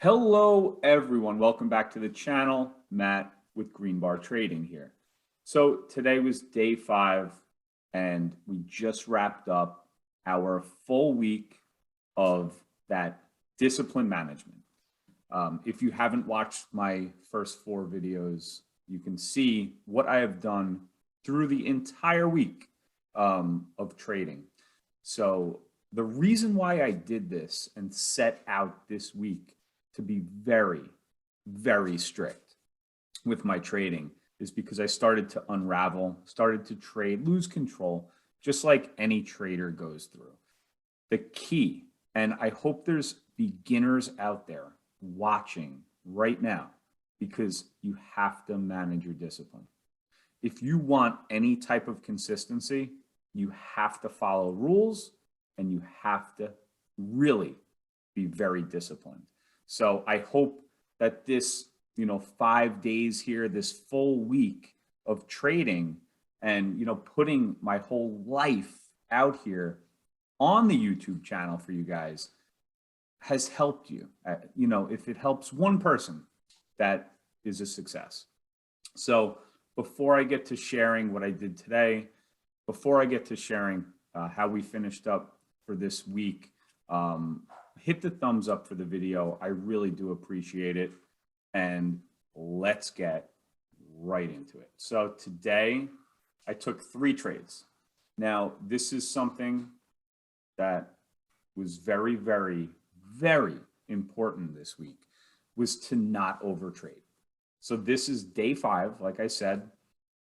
Hello, everyone. Welcome back to the channel. Matt with Green Bar Trading here. So today was day 5, and we just wrapped up our full week of that discipline management. If you haven't watched my first 4 videos, you can see what I have done through the entire week of trading. So the reason why I did this and set out this week to be very, very strict with my trading is because I started to unravel, started to trade, lose control, just like any trader goes through. The key, and I hope there's beginners out there watching right now, because you have to manage your discipline. If you want any type of consistency, you have to follow rules and you have to really be very disciplined. So I hope that this, 5 days here, this full week of trading and, putting my whole life out here on the YouTube channel for you guys has helped you. If it helps one person, that is a success. So before I get to sharing what I did today, before I get to sharing how we finished up for this week, hit the thumbs up for the video. I really do appreciate it. And let's get right into it. So today I took 3 trades. Now, this is something that was very, very, very important this week, was to not overtrade. So this is day 5, like I said,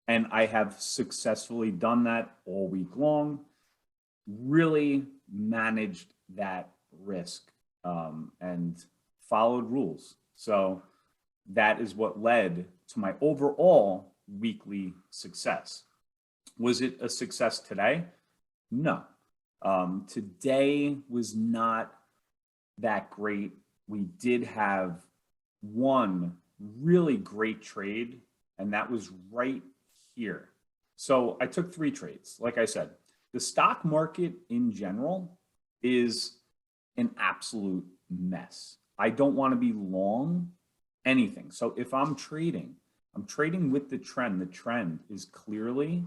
and I have successfully done that all week long, really managed that risk and followed rules. So that is what led to my overall weekly success. Was it a success today? No. Today was not that great. We did have one really great trade, and that was right here. So I took 3 trades. Like I said, the stock market in general is an absolute mess. I don't want to be long anything. So if I'm trading with the trend. The trend is clearly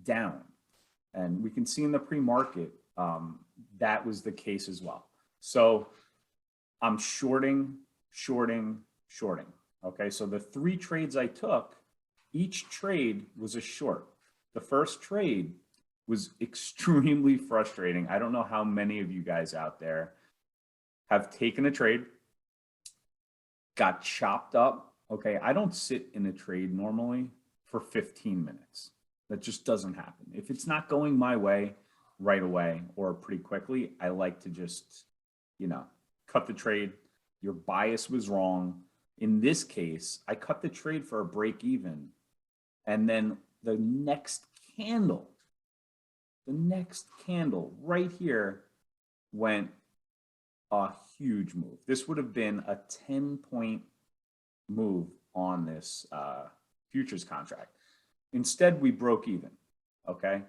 down. And we can see in the pre-market that was the case as well. So I'm shorting. Okay, so the 3 trades I took, each trade was a short. The first trade was extremely frustrating. I don't know how many of you guys out there have taken a trade, got chopped up. Okay, I don't sit in a trade normally for 15 minutes. That just doesn't happen. If it's not going my way right away or pretty quickly, I like to just, cut the trade. Your bias was wrong. In this case, I cut the trade for a break even. And then the next candle right here went a huge move. This would have been a 10-point move on this futures contract. Instead, we broke even, okay?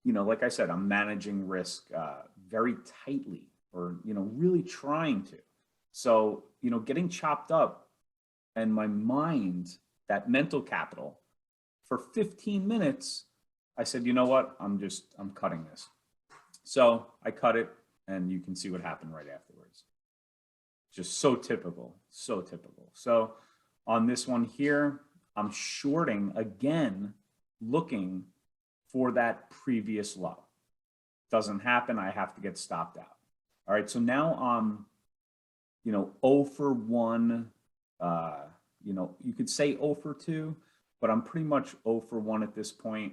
Like I said, I'm managing risk very tightly, or, really trying to. So, getting chopped up, and my mind, that mental capital, for 15 minutes, I said, you know what? I'm cutting this. So I cut it, and you can see what happened right afterwards. Just so typical, so typical. So on this one here, I'm shorting again, looking for that previous low. Doesn't happen, I have to get stopped out. All right, so now I'm, 0 for 1, you could say 0 for 2, but I'm pretty much 0 for 1 at this point.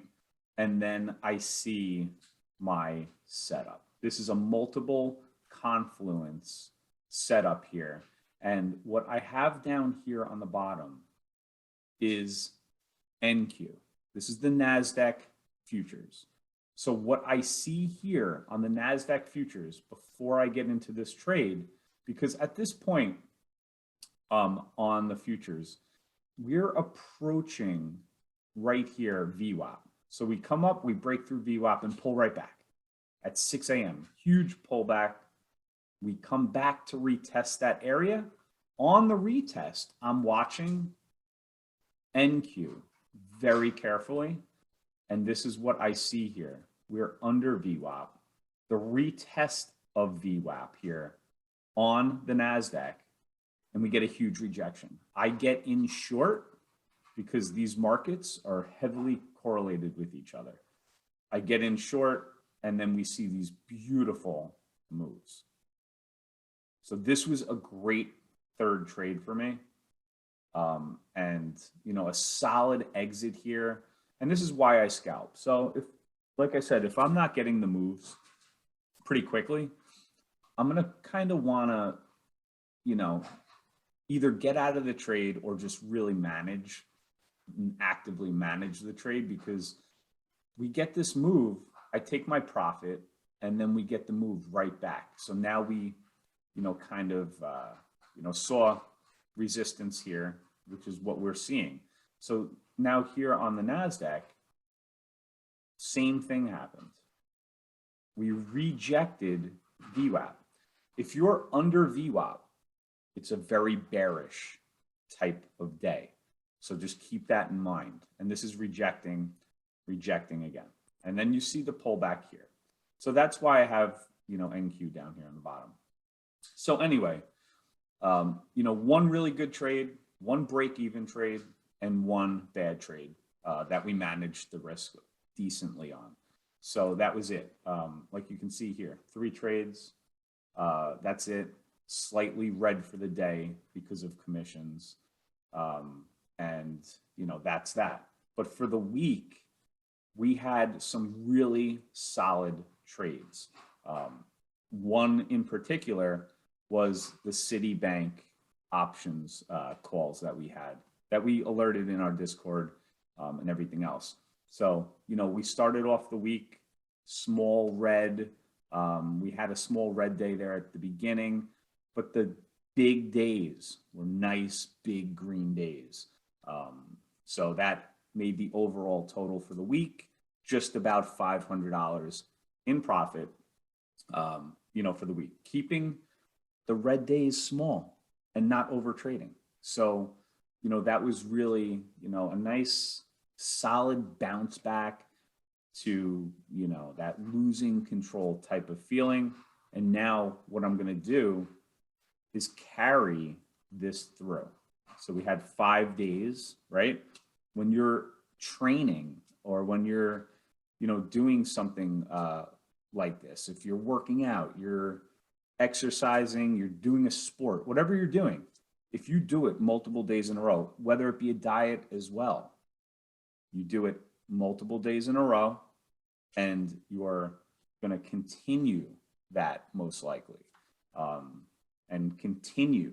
And then I see my setup. This is a multiple confluence setup here. And what I have down here on the bottom is NQ. This is the NASDAQ futures. So what I see here on the NASDAQ futures before I get into this trade, because at this point on the futures, we're approaching right here VWAP. So we come up, we break through VWAP and pull right back at 6 a.m. Huge pullback, We come back to retest that area. On the retest, I'm watching NQ very carefully. And this is what I see here. We're under VWAP. The retest of VWAP here on the NASDAQ, and we get a huge rejection. I get in short because these markets are heavily correlated with each other. I get in short, and then we see these beautiful moves. So this was a great third trade for me. And, you know, a solid exit here. And this is why I scalp. So if, like I said, if I'm not getting the moves pretty quickly, I'm going to kind of want to, you know, either get out of the trade or just really manage, actively manage the trade, because we get this move, I take my profit, and then we get the move right back. So now we, you know, kind of, you know, saw resistance here, which is what we're seeing. So now here on the NASDAQ, same thing happened. We rejected VWAP. If you're under VWAP, it's a very bearish type of day. So just keep that in mind. And this is rejecting again. And then you see the pullback here. So that's why I have, you know, NQ down here on the bottom. So anyway, you know, one really good trade, one break-even trade, and one bad trade that we managed the risk decently on. So that was it. Like you can see here, 3 trades. That's it. Slightly red for the day because of commissions. And, you know, that's that. But for the week, we had some really solid trades. One in particular was the Citibank options calls that we had, that we alerted in our Discord and everything else. So, you know, we started off the week small red. We had a small red day there at the beginning, but the big days were nice, big green days. So that made the overall total for the week just about $500 in profit, you know, for the week, keeping the red days small and not over trading. So, you know, that was really, you know, a nice solid bounce back to, you know, that losing control type of feeling. And now what I'm going to do is carry this through. So we had 5 days, right? When you're training or when you're, you know, doing something like this, if you're working out, you're exercising, you're doing a sport, whatever you're doing, if you do it multiple days in a row, whether it be a diet as well, you do it multiple days in a row, and you're going to continue that most likely, and continue,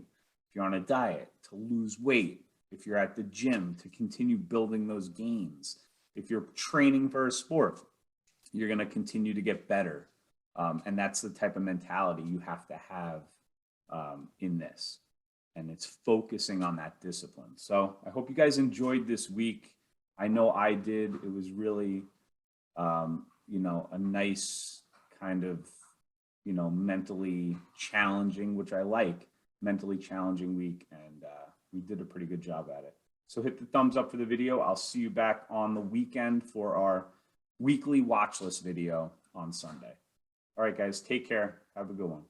if you're on a diet, to lose weight, if you're at the gym, to continue building those gains, if you're training for a sport, you're going to continue to get better. And that's the type of mentality you have to have in this. And it's focusing on that discipline. So I hope you guys enjoyed this week. I know I did. It was really, you know, a nice kind of, you know, mentally challenging, which I like, mentally challenging week. And we did a pretty good job at it. So hit the thumbs up for the video. I'll see you back on the weekend for our weekly watch list video on Sunday. All right, guys, take care. Have a good one.